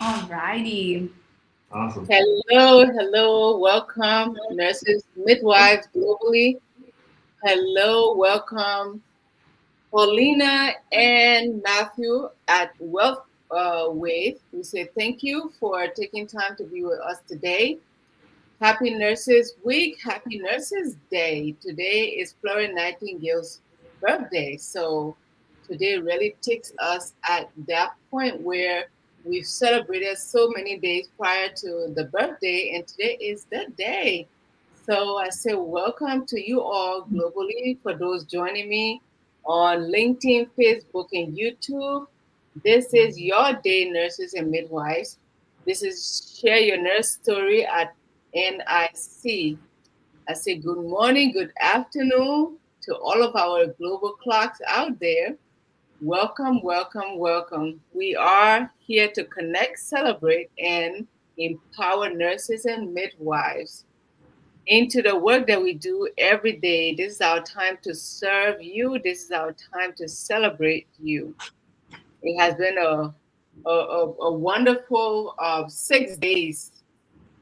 Alrighty. Awesome. Hello, welcome, nurses, midwives globally. Hello, welcome, Paulina and Matthew at WealthWave. We say thank you for taking time to be with us today. Happy Nurses Week, Happy Nurses Day. Today is Florence Nightingale's birthday. So today really takes us at that point where we've celebrated so many days prior to the birthday, and today is the day. So I say welcome to you all globally for those joining me on LinkedIn, Facebook, and YouTube. This is your day, nurses and midwives. This is Share Your Nurse Story at NIC. I say good morning, good afternoon to all of our global clocks out there. Welcome, welcome, welcome. We are here to connect, celebrate, and empower nurses and midwives into the work that we do every day. This is our time to serve you. This is our time to celebrate you. It has been a wonderful 6 days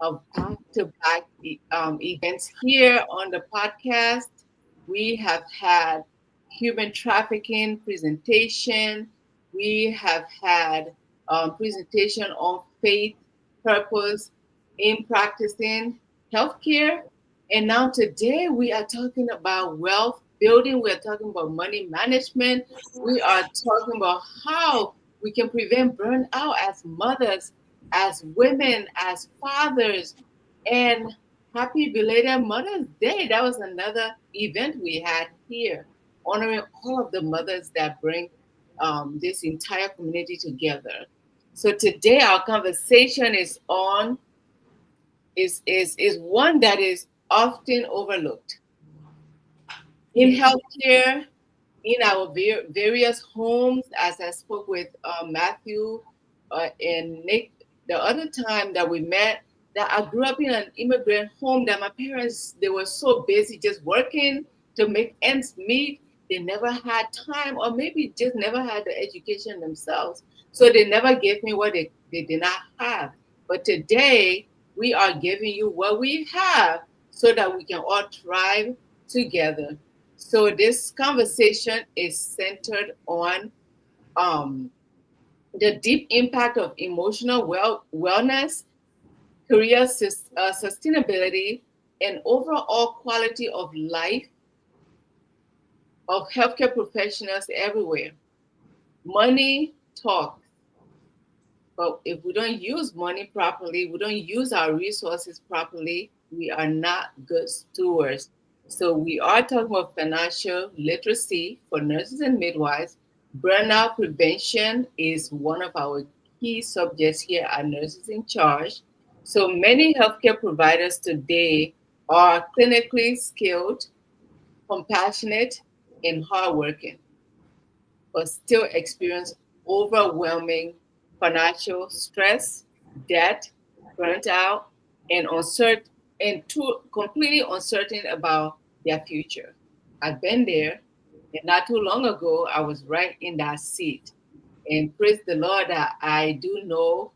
of back-to-back events here on the podcast. We have had human trafficking presentation. We have had presentation on faith, purpose in practicing healthcare. And now today we are talking about wealth building. We are talking about money management. We are talking about how we can prevent burnout as mothers, as women, as fathers, and happy belated Mother's Day. That was another event we had here, honoring all of the mothers that bring this entire community together. So today our conversation is one that is often overlooked in healthcare, in our various homes, as I spoke with Matthew and Nick the other time that we met, that I grew up in an immigrant home that my parents, they were so busy just working to make ends meet. They never had time, or maybe just never had the education themselves. So they never gave me what they did not have. But today, we are giving you what we have so that we can all thrive together. So this conversation is centered on um, the deep impact of emotional wellness, career sustainability, and overall quality of life of healthcare professionals everywhere. Money talks, but if we don't use money properly, we don't use our resources properly, we are not good stewards. So we are talking about financial literacy for nurses and midwives. Burnout prevention is one of our key subjects here at Nurses in Charge. So many healthcare providers today are clinically skilled, compassionate, and hardworking, but still experience overwhelming financial stress, debt, burnt out, and uncertain and too completely uncertain about their future. I've been there, and not too long ago, I was right in that seat. And praise the Lord that I do know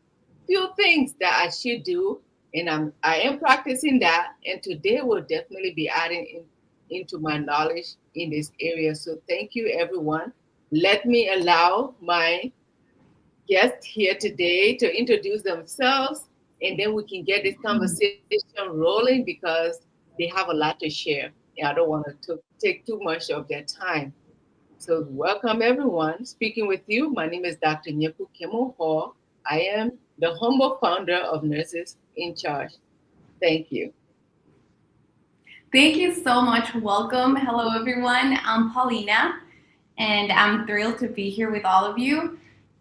few things that I should do, and I am practicing that. And today will definitely be adding into my knowledge in this area. So thank you, everyone. Let me allow my guests here today to introduce themselves, and then we can get this conversation rolling because they have a lot to share. And I don't want to take too much of their time. So, welcome everyone. Speaking with you, my name is Dr. Nyepu Kemo Hall. I am the humble founder of Nurses in Charge. Thank you. Thank you so much. Welcome. Hello, everyone. I'm Paulina, and I'm thrilled to be here with all of you.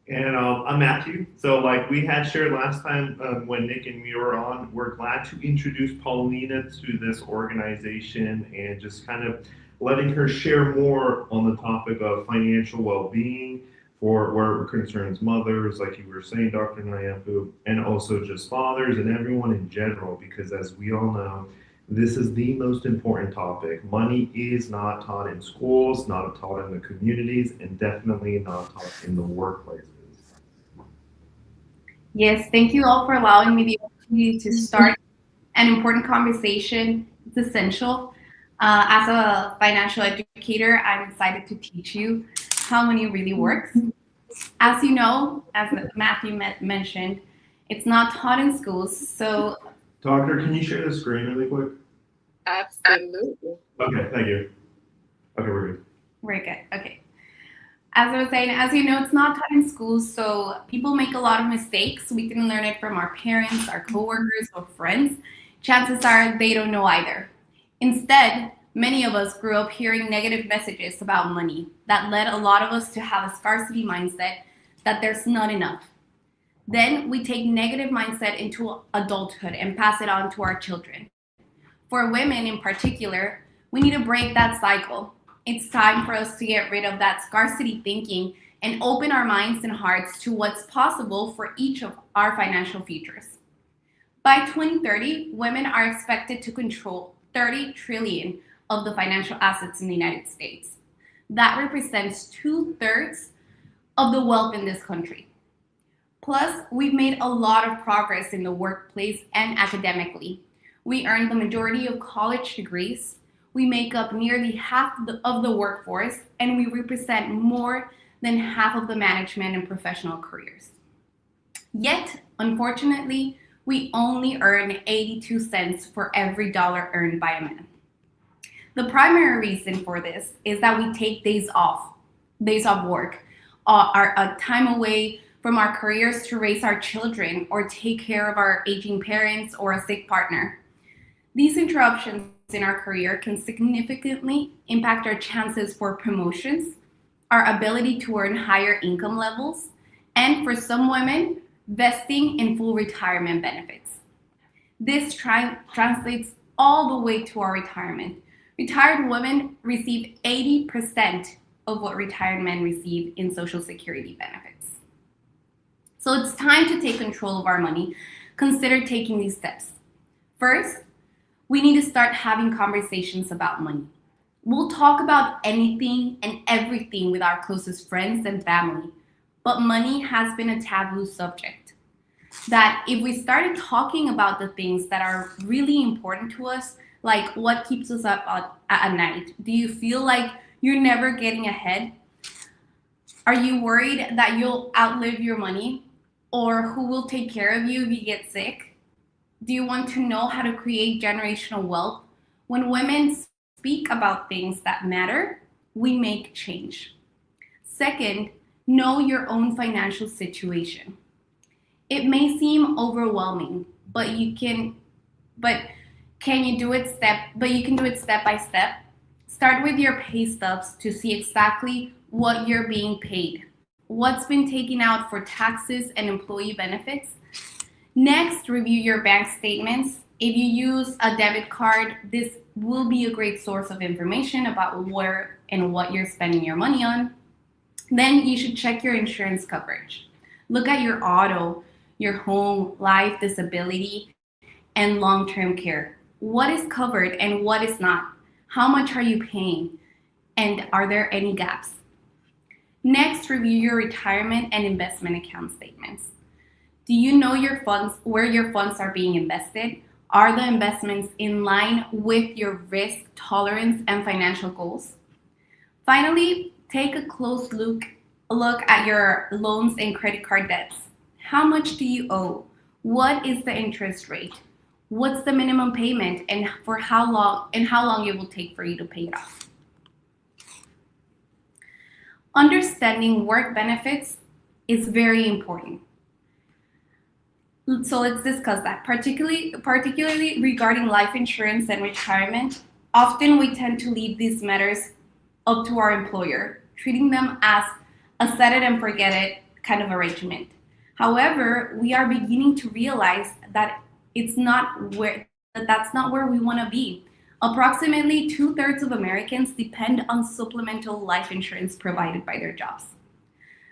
And I'm Matthew. So, like we had shared last time when Nick and me were on, we're glad to introduce Paulina to this organization and just kind of letting her share more on the topic of financial well-being for where it concerns mothers, like you were saying, Dr. Nayapu, and also just fathers and everyone in general, because as we all know, this is the most important topic. Money is not taught in schools, not taught in the communities, and definitely not taught in the workplaces. Yes, thank you all for allowing me the opportunity to start an important conversation. It's essential. As a financial educator, I'm excited to teach you how money really works. As you know, as Matthew mentioned, it's not taught in schools. So, Doctor, can you share the screen really quick? Absolutely. Okay, thank you. Okay, we're good. very good. Okay. As I was saying, as you know, it's not taught in schools, so people make a lot of mistakes. We can learn it from our parents, our coworkers, or friends. Chances are they don't know either. Instead, many of us grew up hearing negative messages about money that led a lot of us to have a scarcity mindset that there's not enough. Then we take negative mindset into adulthood and pass it on to our children. For women in particular, we need to break that cycle. It's time for us to get rid of that scarcity thinking and open our minds and hearts to what's possible for each of our financial futures. By 2030, women are expected to control 30 trillion of the financial assets in the United States. That represents 2/3 of the wealth in this country. Plus, we've made a lot of progress in the workplace and academically. We earn the majority of college degrees. We make up nearly half of the workforce, and we represent more than half of the management and professional careers. Yet, unfortunately, we only earn 82 cents for every dollar earned by a man. The primary reason for this is that we take days off work, our time away from our careers to raise our children or take care of our aging parents or a sick partner. These interruptions in our career can significantly impact our chances for promotions, our ability to earn higher income levels, and for some women, vesting in full retirement benefits. This translates all the way to our retirement. Retired women receive 80% of what retired men receive in Social Security benefits. So it's time to take control of our money. Consider taking these steps. First, we need to start having conversations about money. We'll talk about anything and everything with our closest friends and family, but money has been a taboo subject. That if we started talking about the things that are really important to us, like what keeps us up at night, do you feel like you're never getting ahead? Are you worried that you'll outlive your money? Or who will take care of you if you get sick? Do you want to know how to create generational wealth? When women speak about things that matter, we make change. Second, know your own financial situation. It may seem overwhelming, but you can do it step by step. Start with your pay stubs to see exactly what you're being paid, what's been taken out for taxes and employee benefits. Next, review your bank statements. If you use a debit card, this will be a great source of information about where and what you're spending your money on. Then you should check your insurance coverage. Look at your auto, your home, life, disability, and long-term care. What is covered and what is not? How much are you paying? And are there any gaps? Next, review your retirement and investment account statements. Do you know your funds, where your funds are being invested? Are the investments in line with your risk tolerance and financial goals? Finally, take a close look at your loans and credit card debts. How much do you owe? What is the interest rate? What's the minimum payment and for how long it will take for you to pay it off? Understanding work benefits is very important. So let's discuss that, particularly regarding life insurance and retirement. Often we tend to leave these matters up to our employer, treating them as a set it and forget it kind of arrangement. However, we are beginning to realize that that's not where we want to be. Approximately 2/3 of Americans depend on supplemental life insurance provided by their jobs.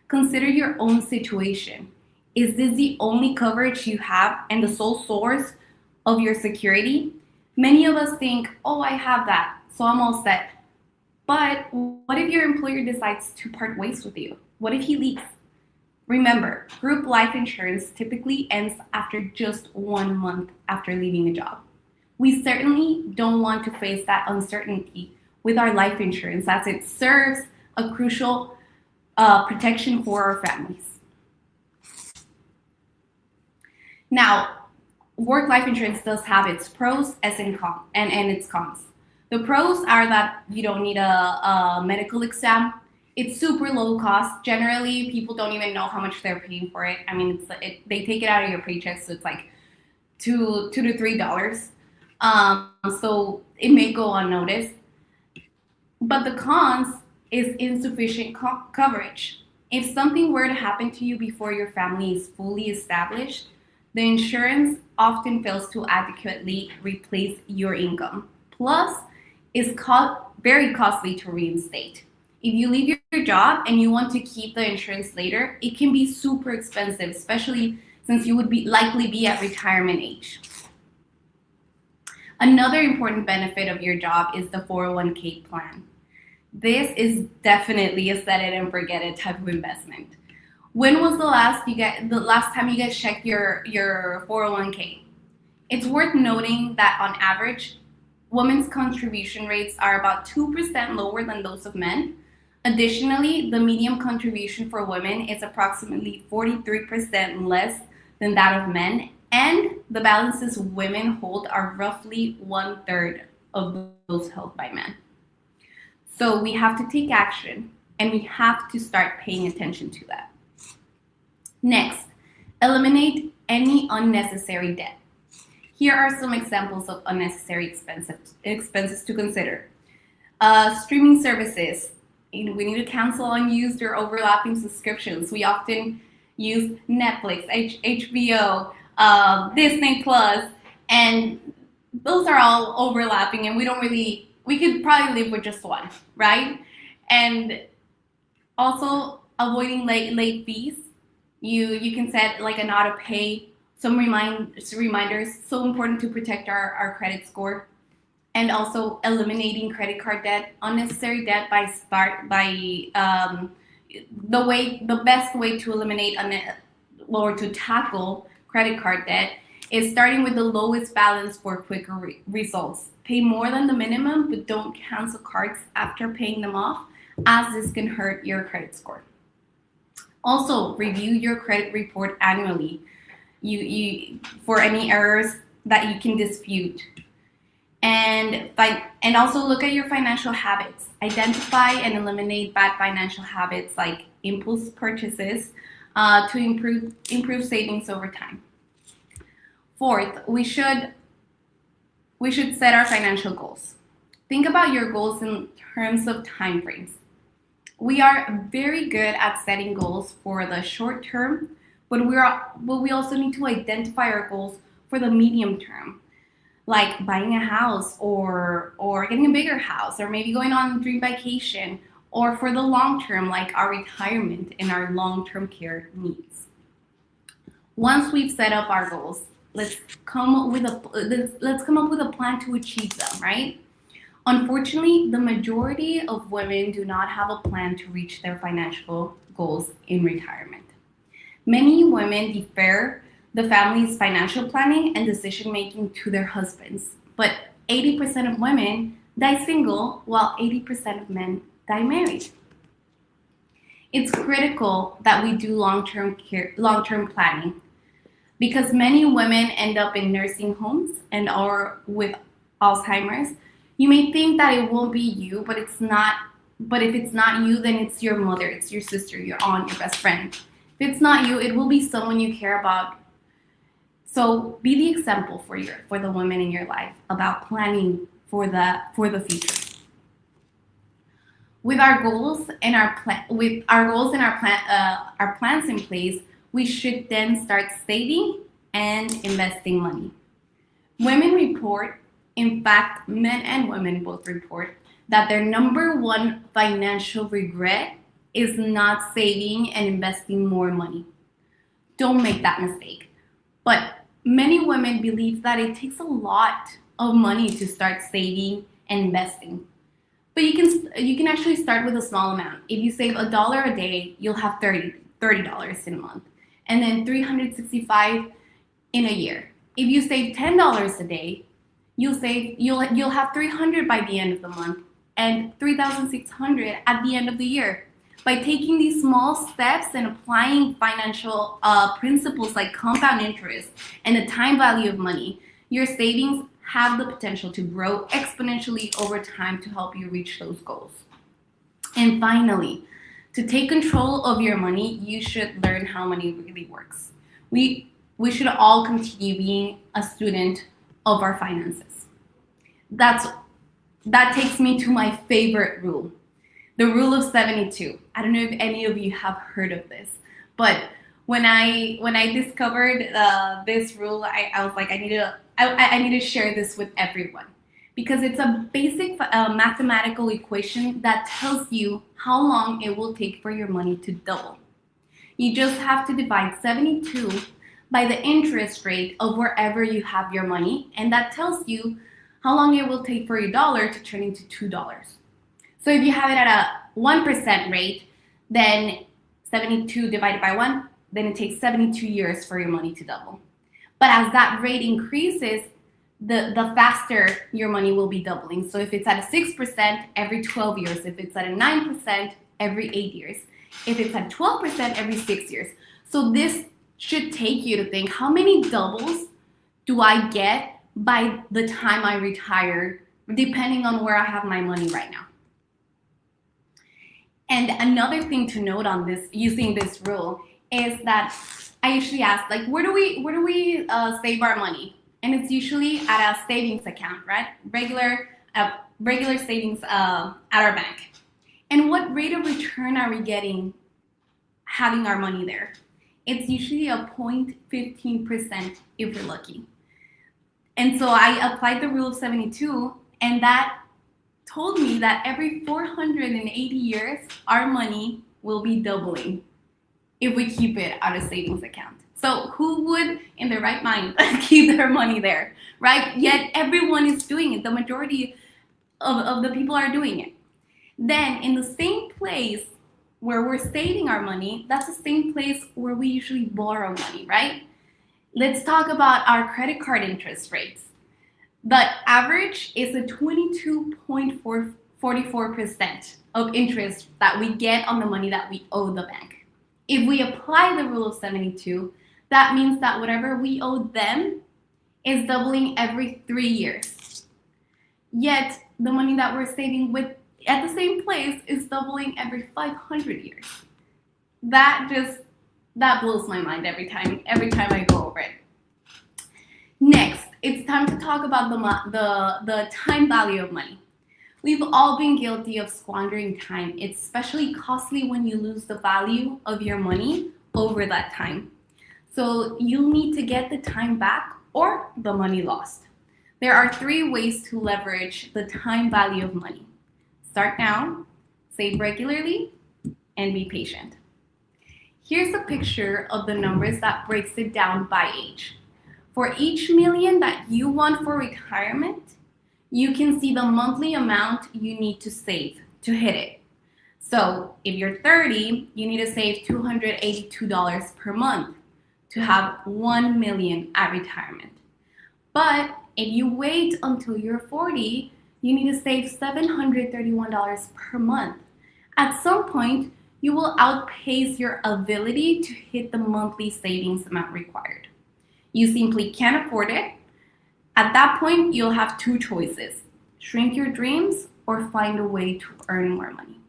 Consider your own situation. Is this the only coverage you have and the sole source of your security? Many of us think, oh, I have that, so I'm all set. But what if your employer decides to part ways with you? What if he leaves? Remember, group life insurance typically ends after just 1 month after leaving a job. We certainly don't want to face that uncertainty with our life insurance, as it serves a crucial protection for our families. Now, work life insurance does have its pros and its cons. The pros are that you don't need a medical exam. It's super low cost. Generally, people don't even know how much they're paying for it. I mean, they take it out of your paycheck, so it's like $2 to $3. So it may go unnoticed. But the cons is insufficient coverage. If something were to happen to you before your family is fully established, the insurance often fails to adequately replace your income. Plus, it's very costly to reinstate. If you leave your job and you want to keep the insurance later, it can be super expensive, especially since you would likely be at retirement age. Another important benefit of your job is the 401k plan. This is definitely a set it and forget it type of investment. When was the last time you guys checked your 401k? It's worth noting that on average, women's contribution rates are about 2% lower than those of men. Additionally, the median contribution for women is approximately 43% less than that of men, and the balances women hold are roughly 1/3 of those held by men. So we have to take action, and we have to start paying attention to that. Next, eliminate any unnecessary debt. Here are some examples of unnecessary expenses to consider. Streaming services. We need to cancel unused or overlapping subscriptions. We often use Netflix, HBO, Disney Plus, and those are all overlapping, and we could probably live with just one, right? And also avoiding late fees. You can set like an auto pay, some reminders, so important to protect our credit score. And also eliminating credit card debt, unnecessary debt the best way to eliminate or to tackle credit card debt is starting with the lowest balance for quicker results. Pay more than the minimum, but don't cancel cards after paying them off, as this can hurt your credit score. Also, review your credit report annually for any errors that you can dispute. And also look at your financial habits. Identify and eliminate bad financial habits like impulse purchases to improve savings over time. Fourth, we should set our financial goals. Think about your goals in terms of time frames. We are very good at setting goals for the short term, but we also need to identify our goals for the medium term, like buying a house or getting a bigger house, or maybe going on a dream vacation, or for the long term, like our retirement and our long-term care needs. Once we've set up our goals, let's come up with a plan to achieve them, right? Unfortunately, the majority of women do not have a plan to reach their financial goals in retirement. Many women defer the family's financial planning and decision-making to their husbands. But 80% of women die single, while 80% of men die married. It's critical that we do long-term planning, because many women end up in nursing homes or with Alzheimer's. You may think that it won't be you, but it's not. But if it's not you, then it's your mother, it's your sister, your aunt, your best friend. If it's not you, it will be someone you care about. So be the example for the women in your life about planning for the future. With our goals and our plans in place, we should then start saving and investing money. Women report, in fact, men and women both report, that their number one financial regret is not saving and investing more money. Don't make that mistake. But many women believe that it takes a lot of money to start saving and investing. But you can actually start with a small amount. If you save $1 a day, you'll have $30 $30 in a month, and then $365 in a year. If you save $10 a day, you'll have $300 by the end of the month and $3,600 at the end of the year. By taking these small steps and applying financial principles like compound interest and the time value of money, your savings have the potential to grow exponentially over time to help you reach those goals. And finally, to take control of your money, you should learn how money really works. We should all continue being a student of our finances. That takes me to my favorite rule, the rule of 72. I don't know if any of you have heard of this, but when I discovered this rule, I was like, I need to share this with everyone, because it's a basic mathematical equation that tells you how long it will take for your money to double. You just have to divide 72 by the interest rate of wherever you have your money, and that tells you how long it will take for your dollar to turn into $2. So if you have it at a 1% rate, then 72 divided by 1, then it takes 72 years for your money to double. But as that rate increases, the faster your money will be doubling. So if it's at a 6% every 12 years, if it's at a 9% every 8 years, if it's at 12% every 6 years. So this should take you to think, how many doubles do I get by the time I retire, depending on where I have my money right now? And another thing to note on this, using this rule, is that I usually ask, like, where do we save our money? And it's usually at a savings account, right? Regular savings at our bank. And what rate of return are we getting having our money there? It's usually a 0.15% if we're lucky. And so I applied the rule of 72, and that told me that every 480 years, our money will be doubling if we keep it at a savings account. So who would, in their right mind, keep their money there, right? Yet everyone is doing it. The majority of the people are doing it. Then in the same place where we're saving our money, that's the same place where we usually borrow money, right? Let's talk about our credit card interest rates. The average is a 22.44% of interest that we get on the money that we owe the bank. If we apply the rule of 72, that means that whatever we owe them is doubling every 3 years. Yet the money that we're saving with at the same place is doubling every 500 years. That blows my mind every time I go over it. Next, it's time to talk about the time value of money. We've all been guilty of squandering time. It's especially costly when you lose the value of your money over that time. So you'll need to get the time back or the money lost. There are 3 ways to leverage the time value of money. Start now, save regularly, and be patient. Here's a picture of the numbers that breaks it down by age. For each million that you want for retirement, you can see the monthly amount you need to save to hit it. So if you're 30, you need to save $282 per month to have 1 million at retirement. But if you wait until you're 40, you need to save $731 per month. At some point, you will outpace your ability to hit the monthly savings amount required. You simply can't afford it. At that point, you'll have 2 choices: shrink your dreams or find a way to earn more money.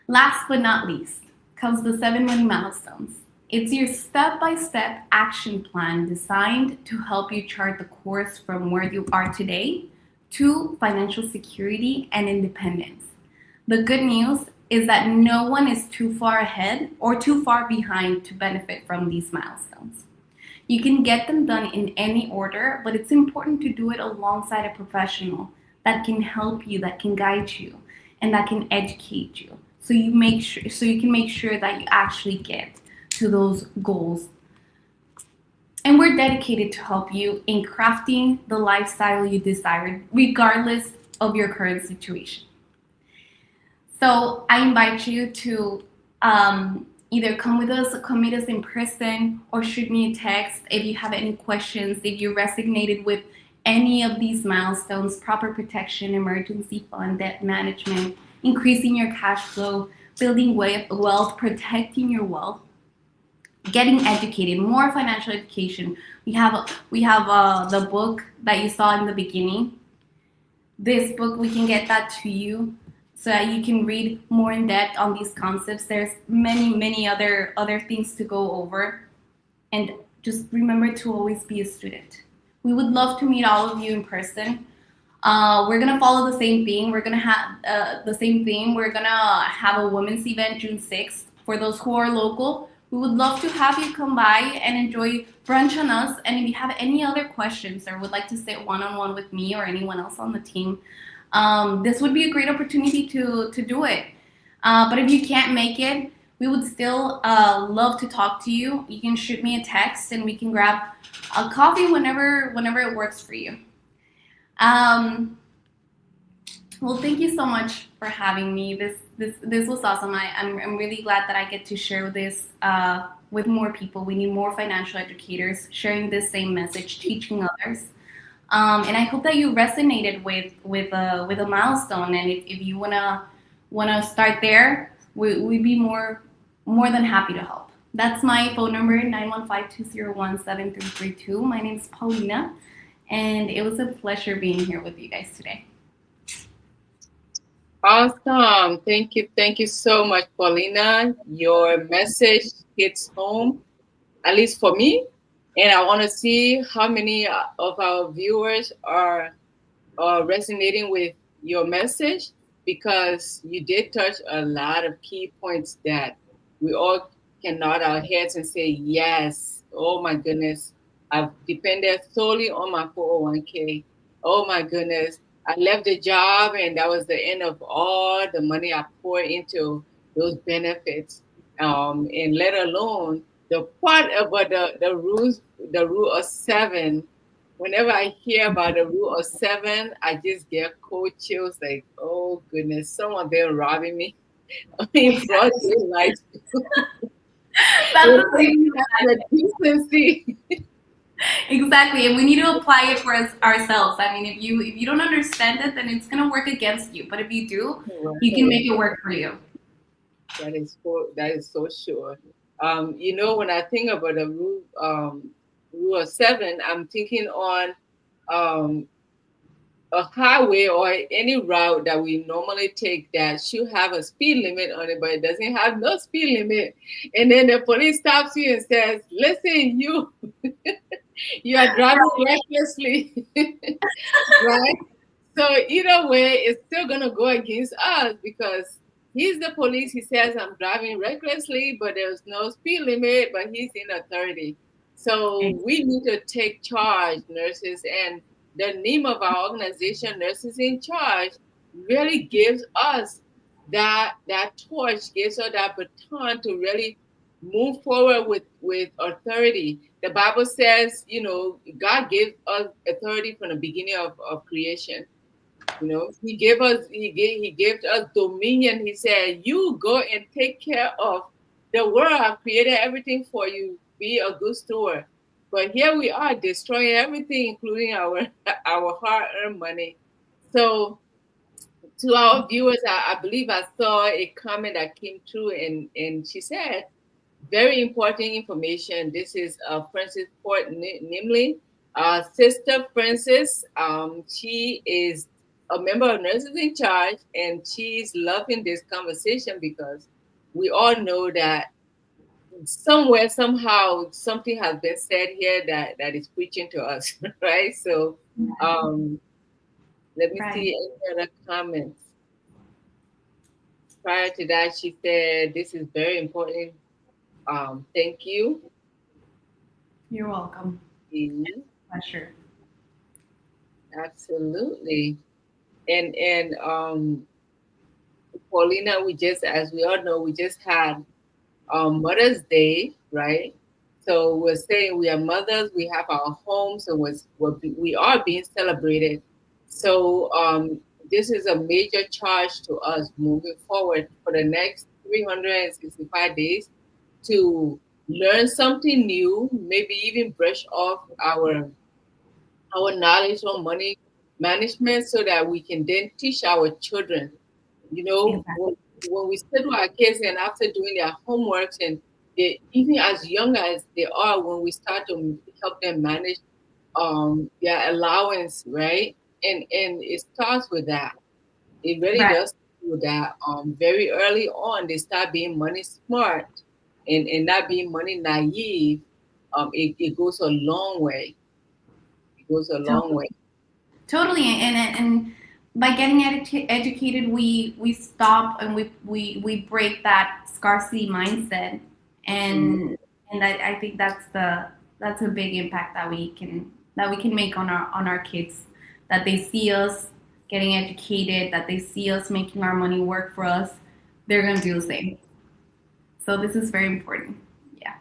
Last but not least comes the 7 money milestones. It's your step-by-step action plan designed to help you chart the course from where you are today to financial security and independence. The good news is that no one is too far ahead or too far behind to benefit from these milestones. You can get them done in any order, but it's important to do it alongside a professional that can help you, that can guide you, and that can educate you. So you can make sure that you actually get to those goals. And we're dedicated to help you in crafting the lifestyle you desire, regardless of your current situation. So I invite you to Either come meet us in person, or shoot me a text if you have any questions, if you resonated with any of these milestones: proper protection, emergency fund, debt management, increasing your cash flow, building wealth, protecting your wealth, getting educated, more financial education. We have the book that you saw in the beginning. This book, we can get that to you so that you can read more in depth on these concepts. There's many other things to go over, and just remember to always be a student. We would love to meet all of you in person. We're gonna follow the same theme. We're gonna have the same theme. We're gonna have a women's event June 6th. For those who are local, we would love to have you come by and enjoy brunch on us. And if you have any other questions or would like to sit one-on-one with me or anyone else on the team, this would be a great opportunity to do it. But if you can't make it, we would still love to talk to you. You can shoot me a text and we can grab a coffee whenever it works for you. Well, thank you so much for having me. This was awesome. I'm really glad that I get to share this with more people. We need more financial educators sharing this same message, teaching others. And I hope that you resonated with a milestone. And if you wanna start there, we'd be more than happy to help. That's my phone number, 915-201-7332. My name is Paulina, and it was a pleasure being here with you guys today. Awesome. Thank you so much, Paulina. Your message hits home, at least for me. And I want to see how many of our viewers are resonating with your message, because you did touch a lot of key points that we all can nod our heads and say, yes, oh my goodness, I've depended solely on my 401k. Oh my goodness, I left the job and that was the end of all the money I poured into those benefits. And let alone the part about the rule of seven. Whenever I hear about the rule of seven, I just get cold chills, like, oh goodness, someone there robbing me in broad daylight. That's the decency. Exactly, and we need to apply it for ourselves. I mean, if you don't understand it, then it's gonna work against you. But if you do, you can make it work for you. That is so sure. When I think about the rule of seven, I'm thinking on a highway or any route that we normally take that should have a speed limit on it, but it doesn't have no speed limit. And then the police stops you and says, listen, you are driving recklessly, right? So either way, it's still going to go against us, because he's the police. He says, I'm driving recklessly, but there's no speed limit, but he's in authority. So we need to take charge, nurses, and the name of our organization, Nurses in Charge, really gives us that torch, gives us that baton to really move forward with authority. The Bible says, God gave us authority from the beginning of creation. He gave us dominion. He said, you go and take care of the world. I've created everything for you. Be a good steward. But here we are destroying everything, including our hard-earned money. So to our viewers, I believe I saw a comment that came through, and she said, very important information. This is Frances Port Nimley, Sister Frances. She is a member of Nurses in Charge, and she's loving this conversation, because we all know that somewhere, somehow, something has been said here that is preaching to us, right? So let me see any other comments. Prior to that, she said, this is very important. Thank you. You're welcome. Pleasure. Absolutely. And Paulina, as we all know, we just had Mother's Day, right? So we're saying we are mothers, we have our homes, and we are being celebrated. So this is a major charge to us moving forward for the next 365 days to learn something new, maybe even brush off our knowledge on money management so that we can then teach our children. You know, Exactly. when we sit with our kids and after doing their homeworks and they, even as young as they are, when we start to help them manage their allowance, right? And it starts with that. It really Right. does start with that. Very early on, they start being money smart and not being money naive. It goes a long way. It goes a long way. Totally, and by getting educated, we stop and we break that scarcity mindset, Mhm. and I think that's a big impact that we can make on our kids, that they see us getting educated, that they see us making our money work for us, they're gonna do the same. So this is very important. Yeah.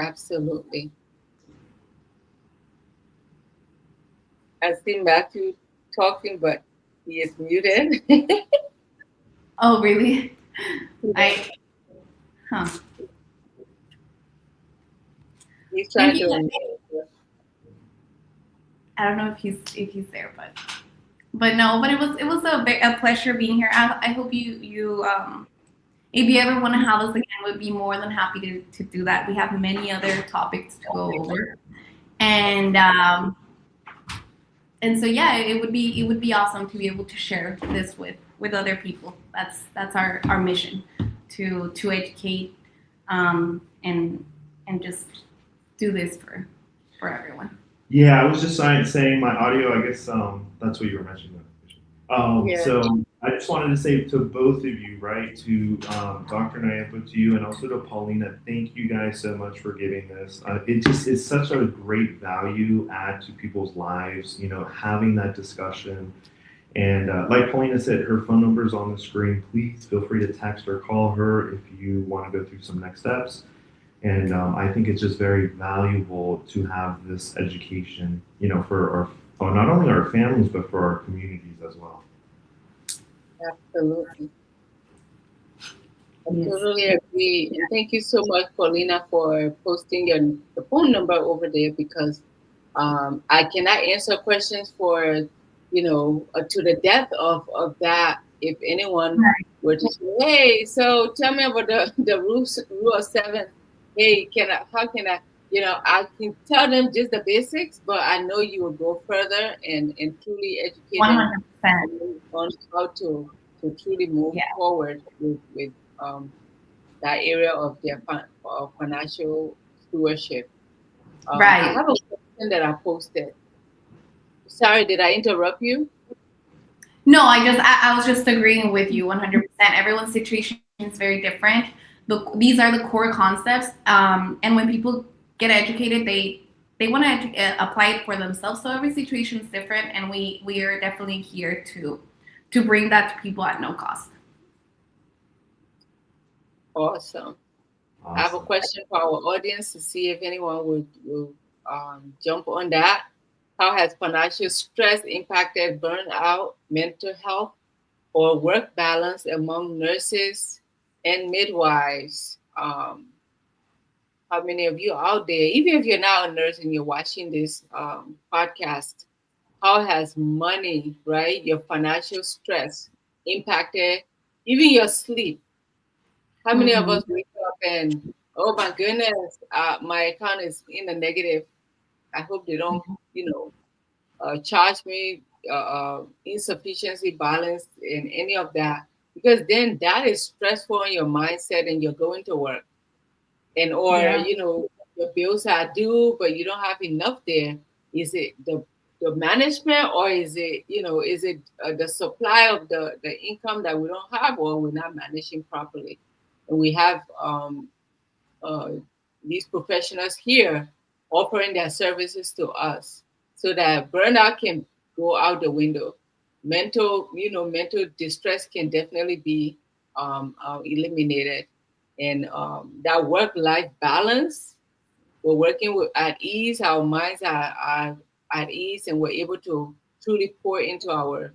Absolutely. I see Matthew talking, but he is muted. Oh, really? I huh. He's Thank trying you. to. I don't know if he's there, but no, but it was a pleasure being here. I hope you if you ever want to have us again, we'd be more than happy to do that. We have many other topics to go over, and and so yeah, it would be awesome to be able to share this with other people. That's our mission to educate and just do this for everyone. Yeah, I was just saying my audio. I guess that's what you were mentioning. Yeah. So I just wanted to say to both of you, right, to Dr. Nyampa, to you, and also to Paulina, thank you guys so much for giving this. It just is such a great value add to people's lives, you know, having that discussion. And like Paulina said, her phone number is on the screen. Please feel free to text or call her if you want to go through some next steps. And I think it's just very valuable to have this education, you know, for not only our families, but for our communities as well. Absolutely. I Yes. totally agree. And thank you so much, Paulina, for posting the phone number over there because I cannot answer questions for, to the depth of that. If anyone Right. were to say, hey, so tell me about the rule of seven. Hey, how can I, I can tell them just the basics, but I know you will go further and truly educate One them hundred percent. on how to truly move Yeah. forward with that area of their of financial stewardship. I Right. have a question that I posted. Sorry, did I interrupt you? No, I was just agreeing with you 100%. Everyone's situation is very different. These are the core concepts, and when people get educated, they want to apply it for themselves. So every situation is different, and we are definitely here to bring that to people at no cost. Awesome. I have a Awesome. question for our audience to see if anyone would jump on that. How has financial stress impacted burnout, mental health, or work balance among nurses and midwives? How many of you out there, even if you're not a nurse and you're watching this podcast, how has money, right, your financial stress impacted even your sleep? How many of Hmm. us wake up and, oh my goodness, my account is in the negative. I hope they don't, charge me insufficiency balance in any of that. Because then that is stressful on your mindset and you're going to work. And or Yeah. your bills are due but you don't have enough there. Is it the management, or is it the supply of the income that we don't have, or we're not managing properly? And we have uh, these professionals here offering their services to us so that burnout can go out the window. Mental distress can definitely be eliminated. And that work-life balance, we're working with at ease, our minds are at ease, and we're able to truly pour into our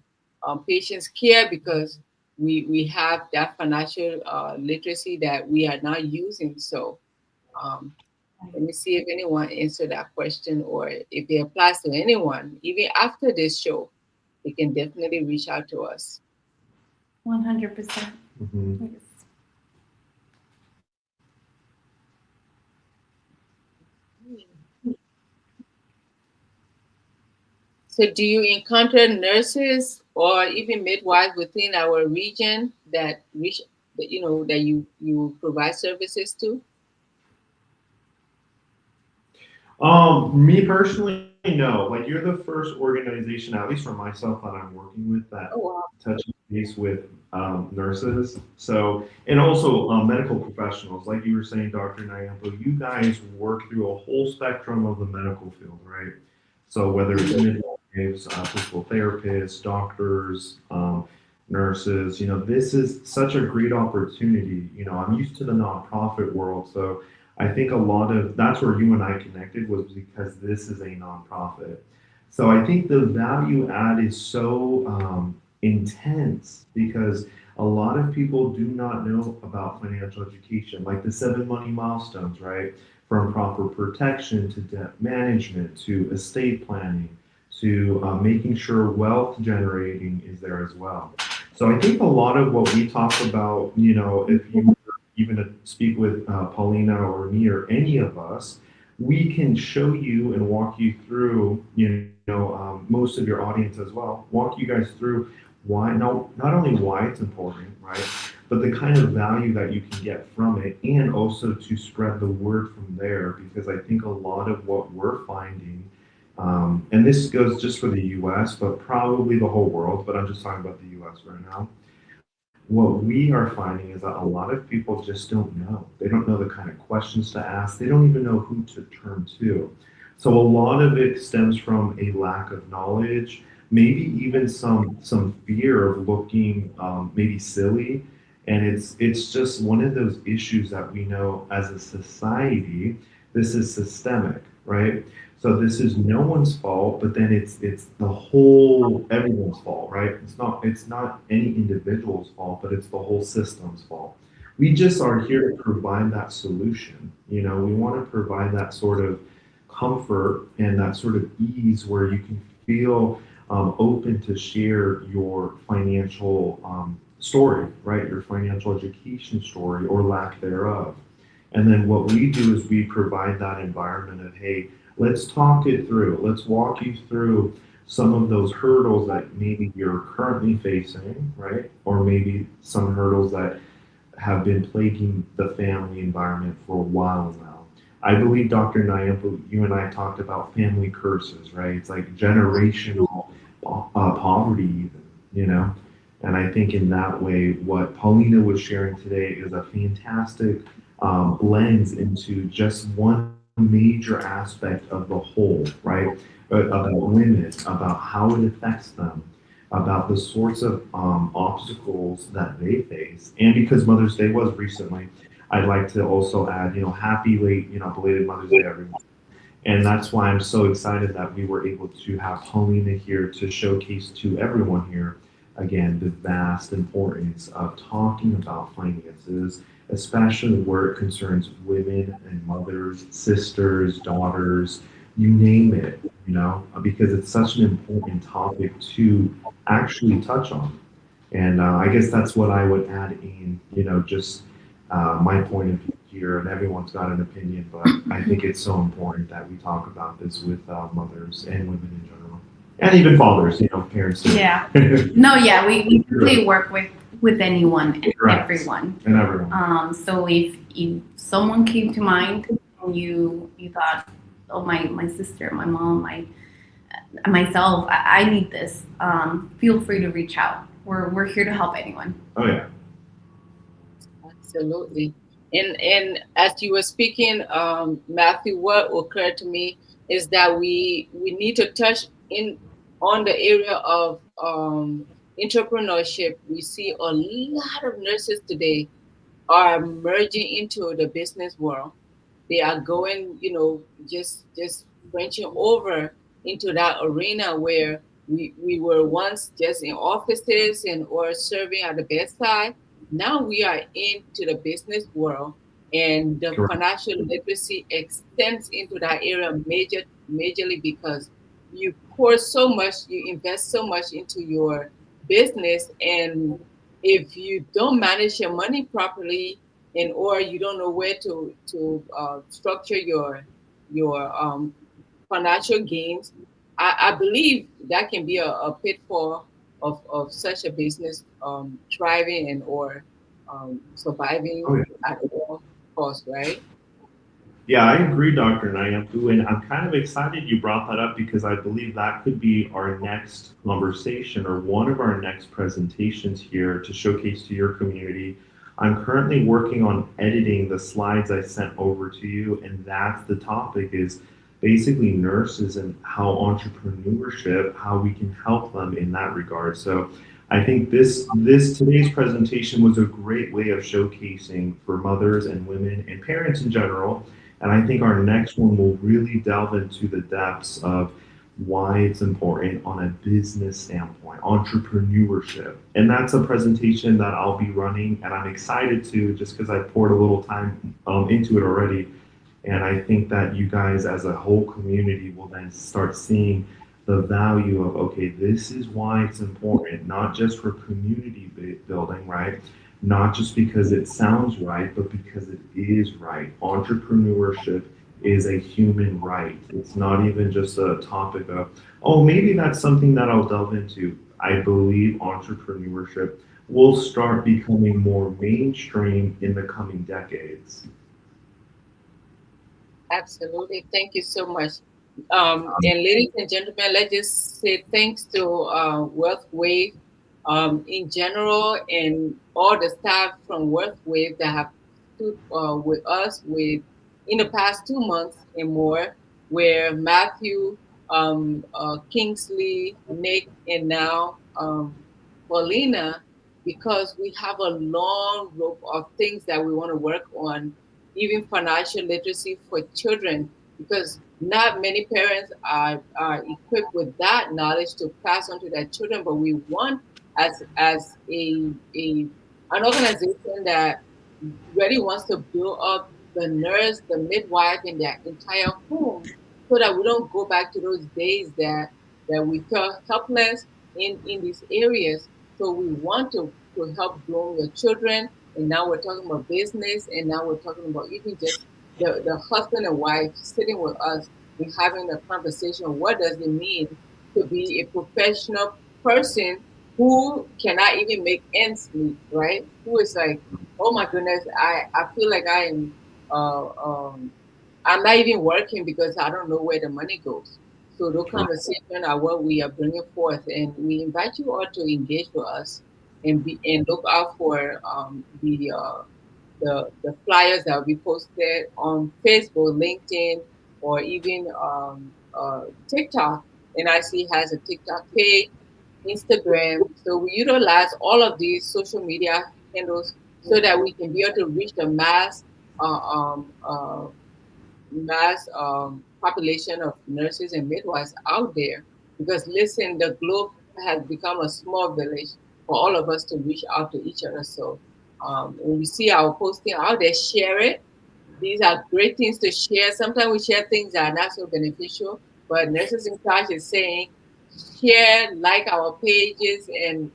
patients' care because we have that financial literacy that we are not using. So um, let me see if anyone answered that question, or if it applies to anyone. Even after this show, they can definitely reach out to us. 100%. Mhm. Yes. So, do you encounter nurses or even midwives within our region that reach, that that you provide services to? Me personally, no. Like you're the first organization, at least for myself, that I'm working with that Oh wow. touches base with nurses. So, and also medical professionals, like you were saying, Dr. Nyampo, you guys work through a whole spectrum of the medical field, right? So whether it's midwives, physical therapists, doctors, nurses, this is such a great opportunity. I'm used to the nonprofit world, so I think a lot of that's where you and I connected was because this is a nonprofit. So I think the value add is so intense because a lot of people do not know about financial education, like the 7 money milestones, right? From proper protection to debt management to estate planning to making sure wealth generating is there as well. So I think a lot of what we talk about, if you even to speak with Paulina or me or any of us, we can show you and walk you through, most of your audience as well, walk you guys through why, not only why it's important, right, but the kind of value that you can get from it, and also to spread the word from there, because I think a lot of what we're finding, and this goes just for the US, but probably the whole world, but I'm just talking about the US right now, what we are finding is that a lot of people just don't know. They don't know the kind of questions to ask. They don't even know who to turn to. So a lot of it stems from a lack of knowledge, maybe even some fear of looking maybe silly. And it's just one of those issues that we know as a society, this is systemic, right? So this is no one's fault, but then it's the whole everyone's fault, right? It's not any individual's fault, but it's the whole system's fault. We just are here to provide that solution. We want to provide that sort of comfort and that sort of ease where you can feel open to share your financial story, right? Your financial education story or lack thereof. And then what we do is we provide that environment of, hey, let's talk it through. Let's walk you through some of those hurdles that maybe you're currently facing, right? Or maybe some hurdles that have been plaguing the family environment for a while now. I believe, Dr. Nyampo, you and I talked about family curses, right? It's like generational poverty, even, you know? And I think in that way, what Paulina was sharing today is a fantastic lens into just one major aspect of the whole, right? About women, about how it affects them, about the sorts of obstacles that they face. And because Mother's Day was recently, I'd like to also add, happy late, belated Mother's Day, everyone. And that's why I'm so excited that we were able to have Paulina here to showcase to everyone here, again, the vast importance of talking about finances, especially where it concerns women and mothers, sisters, daughters, you name it, because it's such an important topic to actually touch on. And I guess that's what I would add in, just my point of view here, and everyone's got an opinion, but I think it's so important that we talk about this with mothers and women in general, and even fathers, parents too. Yeah. No, yeah, we really work with anyone and Correct. everyone. And everyone. So if someone came to mind and you thought, oh, my sister, my mom, myself, I need this, feel free to reach out. We're here to help anyone. Oh yeah. Absolutely. And as you were speaking, Matthew, what occurred to me is that we need to touch in on the area of entrepreneurship. We see a lot of nurses today are merging into the business world. They are going, just branching over into that arena where We were once just in offices and or serving at the bedside. Now we are into the business world, and the Correct. financial literacy extends into that area majorly because you pour so much, you invest so much into your business, and if you don't manage your money properly, and or you don't know where to structure your financial gains, I believe that can be a pitfall of such a business thriving and or surviving Oh, yeah. at all costs, right? Yeah, I agree, Dr. Nayampu, and I'm kind of excited you brought that up because I believe that could be our next conversation or one of our next presentations here to showcase to your community. I'm currently working on editing the slides I sent over to you, and that's the topic is basically nurses and how entrepreneurship, how we can help them in that regard. So I think this today's presentation was a great way of showcasing for mothers and women and parents in general, and I think our next one will really delve into the depths of why it's important on a business standpoint, entrepreneurship. And that's a presentation that I'll be running, and I'm excited to just because I poured a little time into it already. And I think that you guys, as a whole community, will then start seeing the value of, okay, this is why it's important, not just for community building, right? Not just because it sounds right, but because it is right. Entrepreneurship is a human right. It's not even just a topic of, oh, maybe that's something that I'll delve into. I believe entrepreneurship will start becoming more mainstream in the coming decades. Absolutely. Thank you so much. And ladies and gentlemen, let's just say thanks to WealthWave in general and all the staff from WealthWave that have stood with us with in the past 2 months and more, where Matthew, Kingsley, Nick, and now Paulina, because we have a long rope of things that we want to work on, even financial literacy for children, because not many parents are equipped with that knowledge to pass on to their children. But we want as a an organization that really wants to build up the nurse, the midwife in their entire home, so that we don't go back to those days that we felt helpless in these areas. So we want to help grow your children, and now we're talking about business, and now we're talking about even just the husband and wife sitting with us and having a conversation. What does it mean to be a professional person who cannot even make ends meet, right? Who is like, oh my goodness, I feel like I am I'm not even working because I don't know where the money goes. So those conversations are what we are bringing forth, and we invite you all to engage with us and be and look out for the flyers that will be posted on Facebook, LinkedIn, or even TikTok. NIC has a TikTok page, Instagram. So we utilize all of these social media handles so that we can be able to reach the uh, um, uh, mass population of nurses and midwives out there. Because listen, the globe has become a small village for all of us to reach out to each other. So when we see our posting out there, share it. These are great things to share. Sometimes we share things that are not so beneficial, but Nurses in Charge is saying share, like our pages, and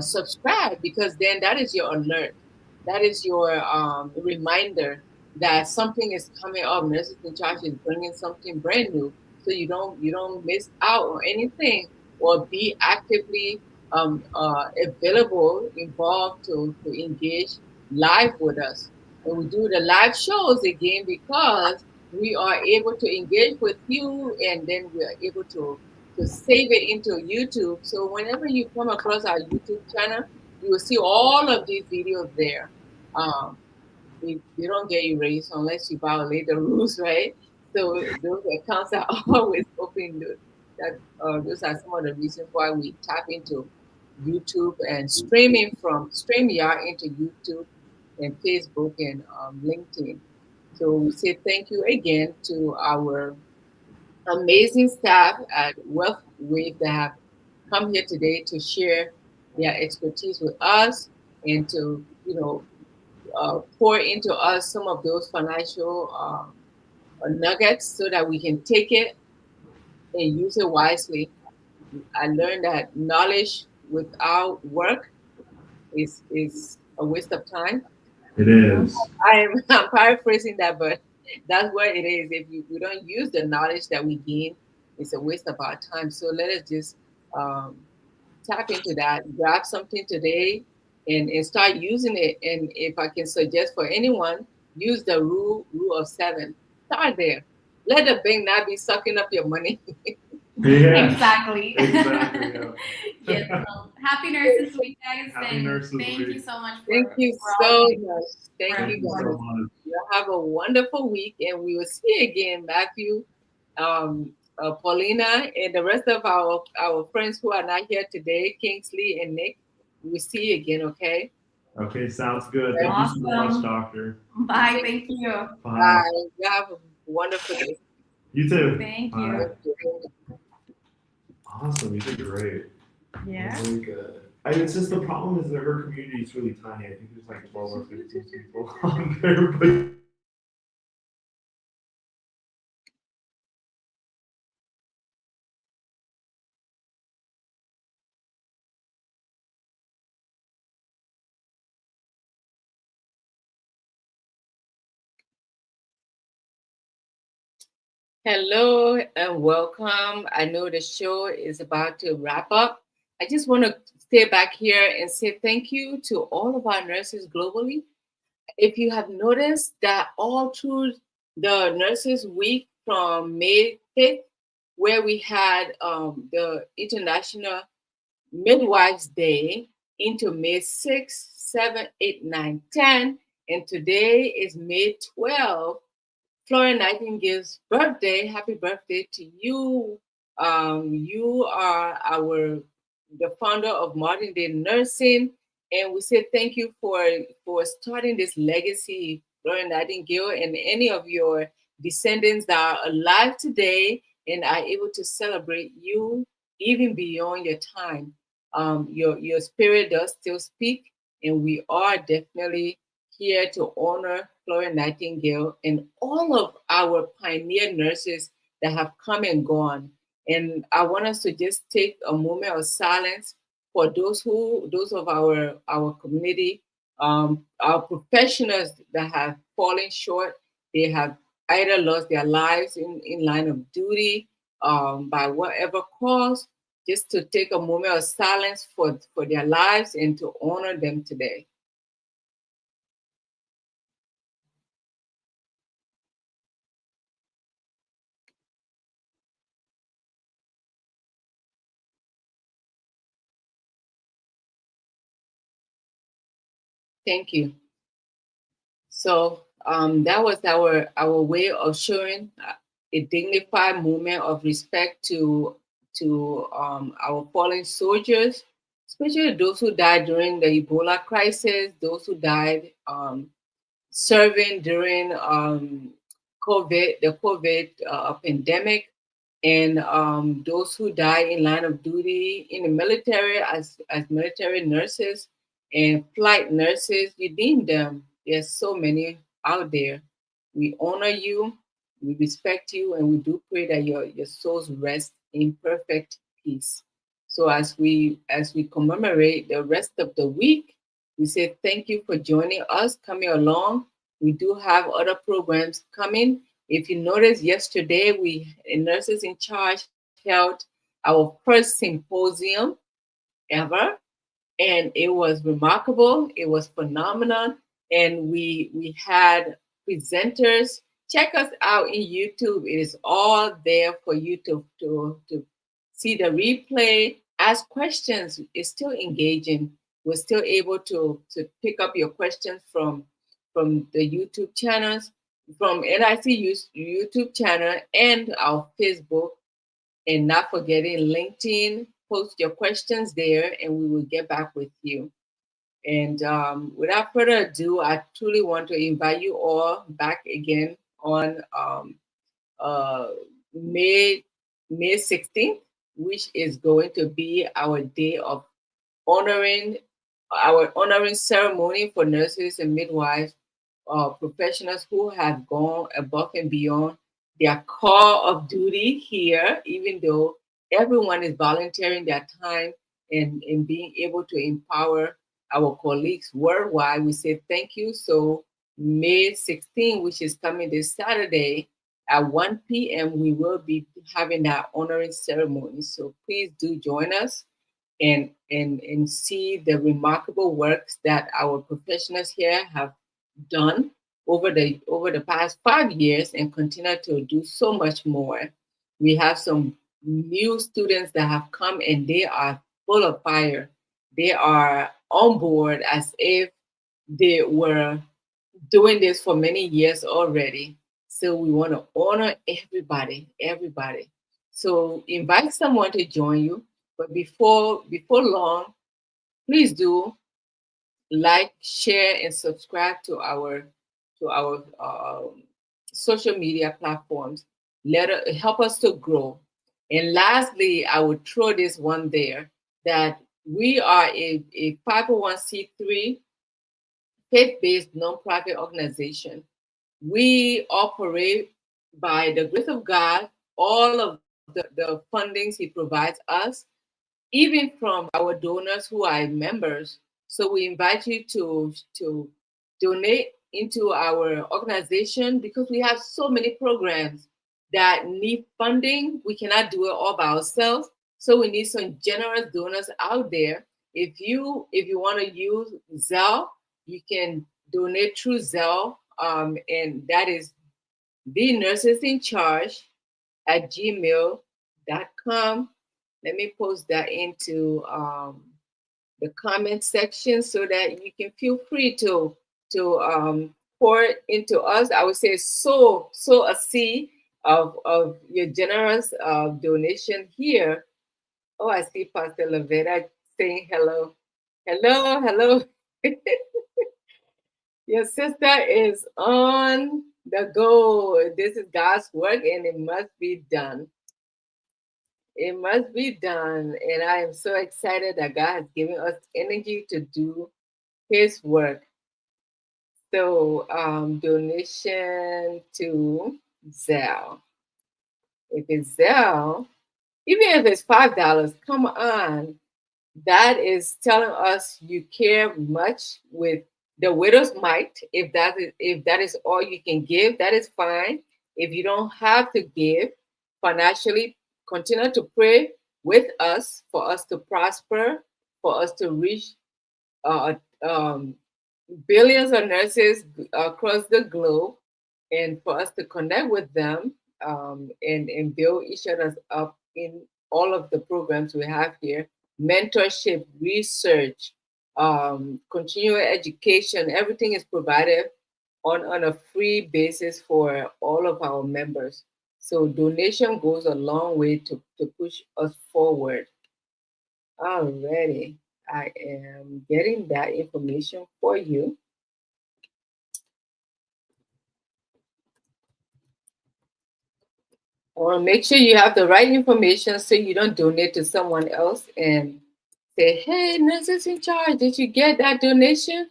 subscribe, because then that is your alert. That is your reminder that something is coming up. Nurses in Charge is bringing something brand new, so you don't miss out on anything, or be actively available, involved to engage live with us. And we do the live shows again because we are able to engage with you, and then we are able to save it into YouTube. So whenever you come across our YouTube channel, you will see all of these videos there. Um, they don't get erased unless you violate the rules, right? So those accounts are always open. Those are some of the reasons why we tap into YouTube and streaming from StreamYard into YouTube and Facebook and LinkedIn. So we say thank you again to our amazing staff at WealthWave that have come here today to share their expertise with us and to, pour into us some of those financial nuggets so that we can take it and use it wisely. I learned that knowledge without work is a waste of time. It is. I'm paraphrasing that, but that's what it is. If we don't use the knowledge that we gain, it's a waste of our time. So let us just um, tap into that, grab something today, and start using it. And if I can suggest for anyone, use the rule of seven. Start there. Let the bank not be sucking up your money. Yeah. Exactly. Exactly. Yes. Yeah. Well, happy Nurses Week, guys, Happy and Nurses thank you Week. so much Thank you for all so you do. much. Thank Thank you, you so guys. much. You have a wonderful week, and we will see you again, Matthew, Paulina, and the rest of our friends who are not here today, Kingsley and Nick. We'll see you again, okay? Okay, sounds good. Thank you so much, Awesome. doctor. Bye. Thank you. Bye. Bye. You have a wonderful day. You too. Thank Bye. you. Thank you. Awesome. You did great. Yeah. Really good. It's just the problem is that her community is really tiny. I think there's like 12 or 15 people on there, but Hello and welcome. I know the show is about to wrap up. I just want to stay back here and say thank you to all of our nurses globally. If you have noticed that all through the Nurses Week from May 5th, where we had the International Midwives Day, into May 6th, 7th, 8th, 9th, 10th, and today is May 12th, Florence Nightingale's birthday. Happy birthday to you. You are the founder of Modern Day Nursing, and we say thank you for starting this legacy, Florence Nightingale, and any of your descendants that are alive today and are able to celebrate you even beyond your time. Your spirit does still speak, and we are definitely here to honor Florence Nightingale and all of our pioneer nurses that have come and gone. And I want us to just take a moment of silence for those of our community, our professionals that have fallen short. They have either lost their lives in line of duty, by whatever cause, just to take a moment of silence for their lives and to honor them today. Thank you. So that was our way of showing a dignified moment of respect to our fallen soldiers, especially those who died during the Ebola crisis, those who died serving during the COVID pandemic, and those who die in line of duty in the military as military nurses and flight nurses. You name them. There's so many out there. We honor you, we respect you, and we do pray that your souls rest in perfect peace. So as we commemorate the rest of the week, we say thank you for joining us, coming along. We do have other programs coming. If you noticed yesterday, we in Nurses in Charge held our first symposium ever, and it was remarkable. It was phenomenal, and we had presenters. Check us out in YouTube. It is all there for you to see the replay. Ask questions. It's still engaging. We're still able to pick up your questions from the YouTube channels, from NIC YouTube channel and our Facebook, and not forgetting LinkedIn. Post your questions there, and we will get back with you. And without further ado, I truly want to invite you all back again on May May 16th, which is going to be our day of honoring our honoring ceremony for nurses and midwives, professionals who have gone above and beyond their call of duty here, even though everyone is volunteering their time and being able to empower our colleagues worldwide. We say thank you. So May 16, which is coming this Saturday at 1 p.m., we will be having that honoring ceremony. So please do join us and see the remarkable works that our professionals here have done over the past 5 years and continue to do so much more. We have some new students that have come and they are full of fire. They are on board as if they were doing this for many years already. So we want to honor everybody, everybody. So invite someone to join you. But before long, please do like, share, and subscribe to our social media platforms. Help us to grow. And lastly, I would throw this one there that we are a 501c3 faith-based nonprofit organization. We operate by the grace of God, all of the fundings He provides us, even from our donors who are members. So we invite you to donate into our organization because we have so many programs that need funding. We cannot do it all by ourselves. So we need some generous donors out there. If you want to use Zelle, you can donate through Zelle, and that is the nurses in charge at gmail.com. Let me post that into the comment section so that you can feel free to pour into us. I would say sow a seed of your generous donation here. Oh, I see Pastor Lavera saying hello. Hello, hello. Your sister is on the go. This is God's work and it must be done. It must be done. And I am so excited that God has given us energy to do His work. So, donation to Zelle. If it's Zelle, even if it's $5, come on. That is telling us you care much with the widow's mite. If that is all you can give, that is fine. If you don't have to give financially, continue to pray with us for us to prosper, for us to reach uh, um, billions of nurses across the globe, and for us to connect with them, and build each other up in all of the programs we have here: mentorship, research, continuing education. Everything is provided on a free basis for all of our members. So donation goes a long way to push us forward. Alrighty, I am getting that information for you. I want to make sure you have the right information so you don't donate to someone else and say, hey, nurses in charge, did you get that donation?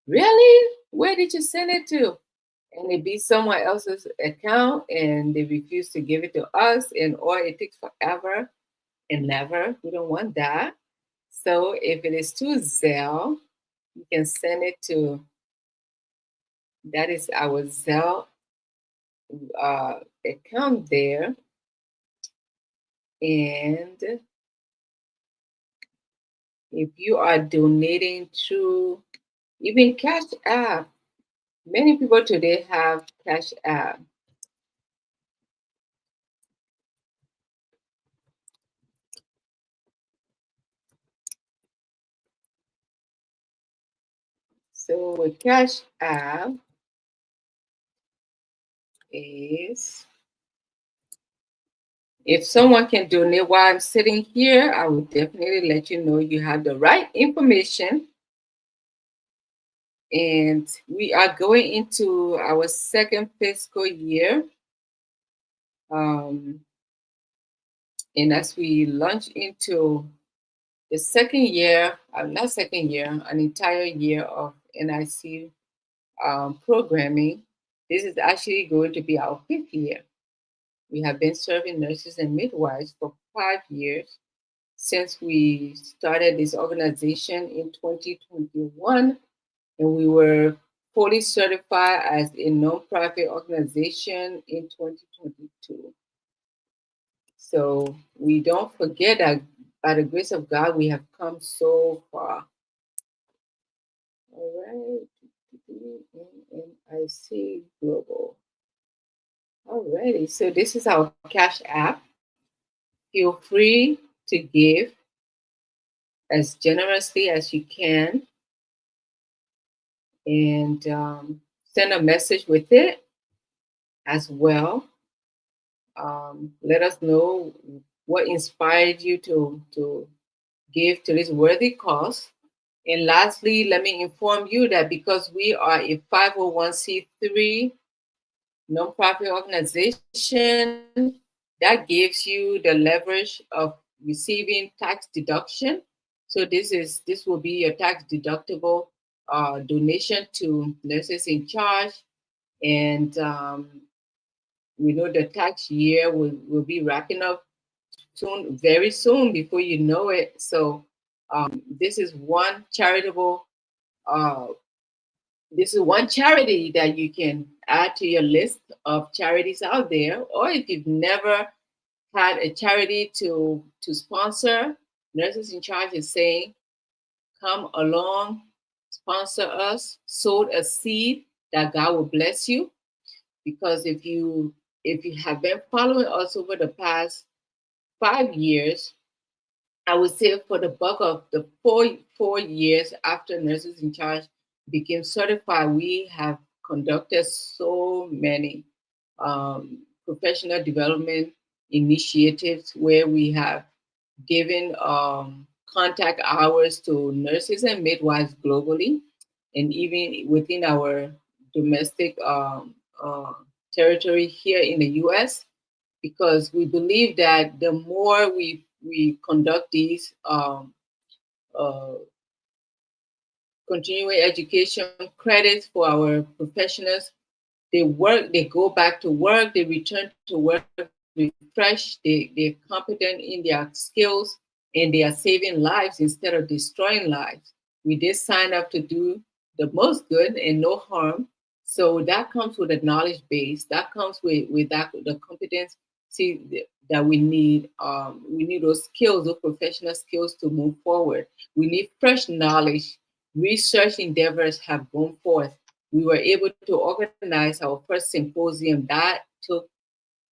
Really? Where did you send it to? And it be someone else's account and they refuse to give it to us, and or it takes forever and never. We don't want that. So if it is to Zelle, you can send it to, that is our Zelle account there. And if you are donating through even Cash App, many people today have Cash App. So with Cash App is, if someone can donate while I'm sitting here, I will definitely let you know you have the right information. And we are going into our second fiscal year. And as we launch into the second year, not second year, an entire year of NIC programming, this is actually going to be our fifth year. We have been serving nurses and midwives for 5 years since we started this organization in 2021, and we were fully certified as a nonprofit organization in 2022. So we don't forget that by the grace of God, we have come so far. All right. NNIC Global. Alrighty, so this is our Cash App. Feel free to give as generously as you can and send a message with it as well. Let us know what inspired you to give to this worthy cause. And lastly, let me inform you that because we are a 501c3 nonprofit organization, that gives you the leverage of receiving tax deduction. So this will be your tax deductible donation to Nurses in Charge, and we know the tax year will be wrapping up soon, very soon, before you know it. So this is one charitable. This is one charity that you can add to your list of charities out there. Or if you've never had a charity to sponsor, Nurses in Charge is saying, come along, sponsor us, sow a seed that God will bless you. Because if you have been following us over the past 5 years, I would say for the bulk of the four years after Nurses in Charge became certified, we have conducted so many professional development initiatives where we have given contact hours to nurses and midwives globally, and even within our domestic territory here in the U.S., because we believe that the more we conduct these continuing education credits for our professionals, they go back to work, they return to work refreshed, they're competent in their skills, and they are saving lives instead of destroying lives. We did sign up to do the most good and no harm. So that comes with a knowledge base, that comes with that the competence that we need. We need those skills, those professional skills to move forward. We need fresh knowledge. Research endeavors have gone forth. We were able to organize our first symposium that took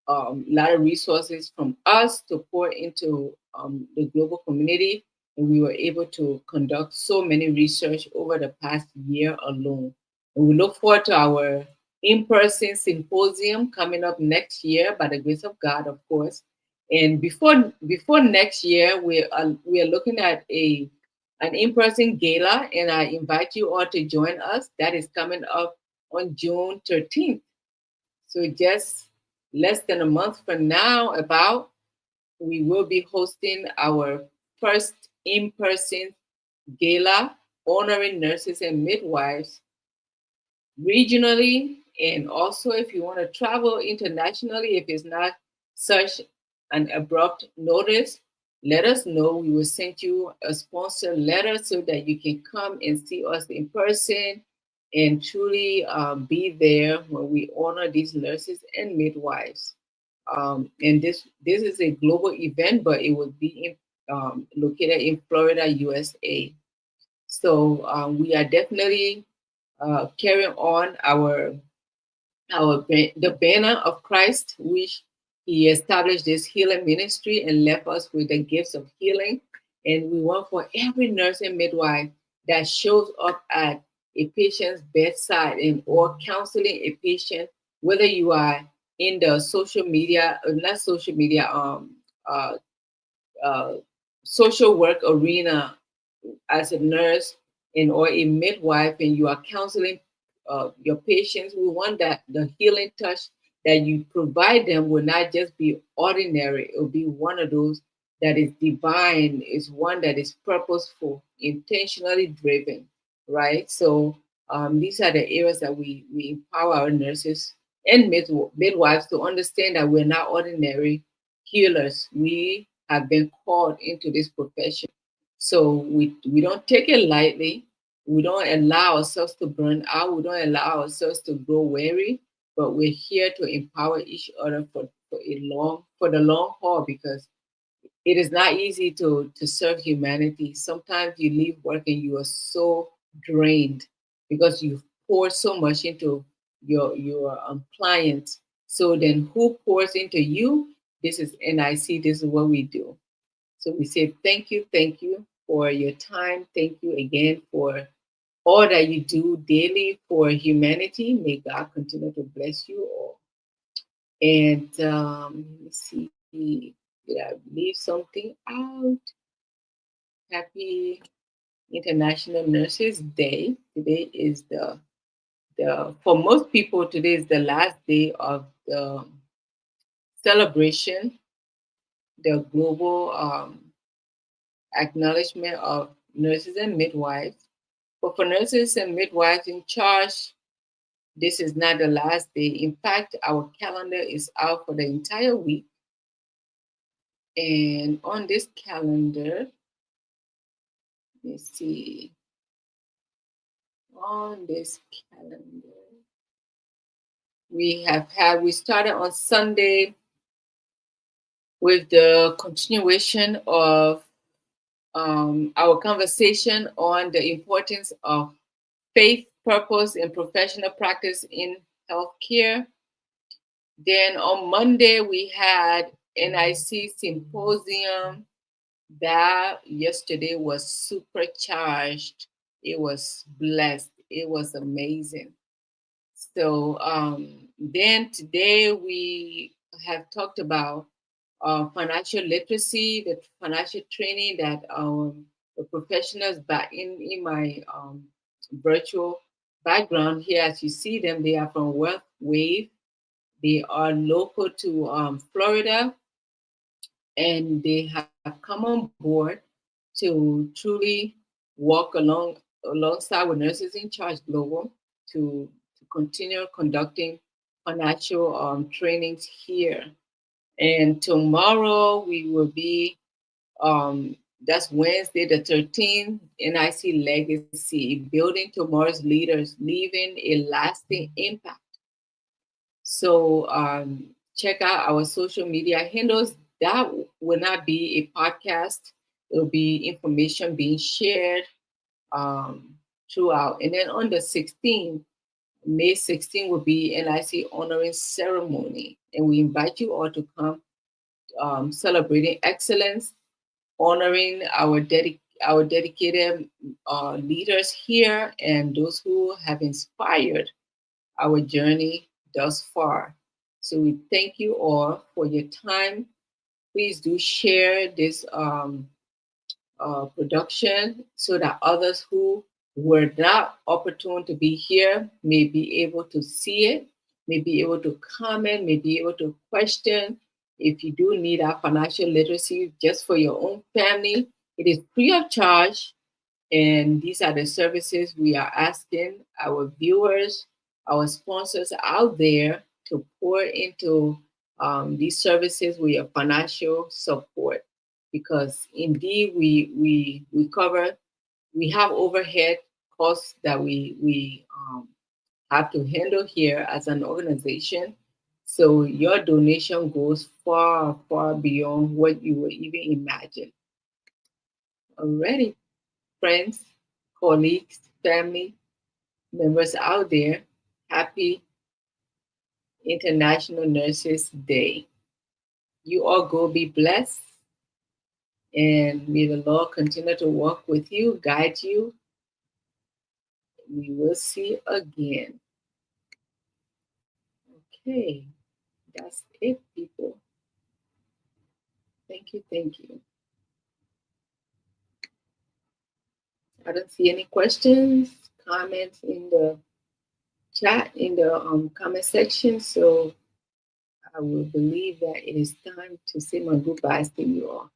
a lot of resources from us to pour into the global community, and we were able to conduct so many research over the past year alone. And we look forward to our in-person symposium coming up next year, by the grace of God, of course. And before next year, we are looking at an in-person gala, and I invite you all to join us. That is coming up on June 13th. So just less than a month from now, we will be hosting our first in-person gala honoring nurses and midwives regionally, and also if you want to travel internationally, if it's not such an abrupt notice, let us know. We will send you a sponsor letter so that you can come and see us in person and truly be there when we honor these nurses and midwives. And this is a global event, but it will be located in Florida, USA. So we are definitely carrying on the banner of Christ, which He established this healing ministry and left us with the gifts of healing. And we want for every nurse and midwife that shows up at a patient's bedside and or counseling a patient, whether you are in the social media, not social media, social work arena as a nurse and or a midwife, and you are counseling your patients. We want that the healing touch that you provide them will not just be ordinary. It will be one of those that is divine, is one that is purposeful, intentionally driven, right? So these are the areas that we empower our nurses and midwives to understand that we're not ordinary healers. We have been called into this profession. So we don't take it lightly. We don't allow ourselves to burn out. We don't allow ourselves to grow weary, but we're here to empower each other for the long haul, because it is not easy to serve humanity. Sometimes you leave work and you are so drained because you've poured so much into your clients. So then, who pours into you? This is NIC. This is what we do. So we say thank you for your time. Thank you again for all that you do daily for humanity. May God continue to bless you all. And let me see, did I leave something out? Happy International Nurses Day. Today is the for most people, today is the last day of the celebration, the global acknowledgement of nurses and midwives. But for nurses and midwives in charge, this is not the last day. In fact, our calendar is out for the entire week. And on this calendar, let's see, on this calendar, we started on Sunday with the continuation of our conversation on the importance of faith, purpose, and professional practice in healthcare. Then on Monday, we had NIC Symposium. That yesterday was supercharged. It was blessed. It was amazing. So then today we have talked about financial literacy, the financial training that the professionals back in my virtual background here, as you see them, they are from WealthWave. They are local to Florida, and they have come on board to truly walk alongside with Nurses in Charge Global to continue conducting financial trainings here. And tomorrow we will be, that's Wednesday the 13th, NIC Legacy, building tomorrow's leaders, leaving a lasting impact. So check out our social media handles. That will not be a podcast. It will be information being shared throughout. And then on the 16th, May 16th will be NIC honoring ceremony. And we invite you all to come celebrating excellence, honoring our dedicated leaders here and those who have inspired our journey thus far. So we thank you all for your time. Please do share this production so that others who were not opportune to be here may be able to see it, may be able to comment, may be able to question. If you do need our financial literacy just for your own family, it is free of charge. And these are the services we are asking our viewers, our sponsors out there to pour into these services with your financial support. Because indeed we cover, we have overhead costs that we have to handle here as an organization. So your donation goes far, far beyond what you would even imagine. Already, friends, colleagues, family members out there, happy International Nurses Day. You all go be blessed, and may the Lord continue to walk with you, guide you. We will see again. Okay, that's it, people. Thank you, thank you. I don't see any questions, comments in the chat, in the comment section. So I will believe that it is time to say my goodbyes to you all.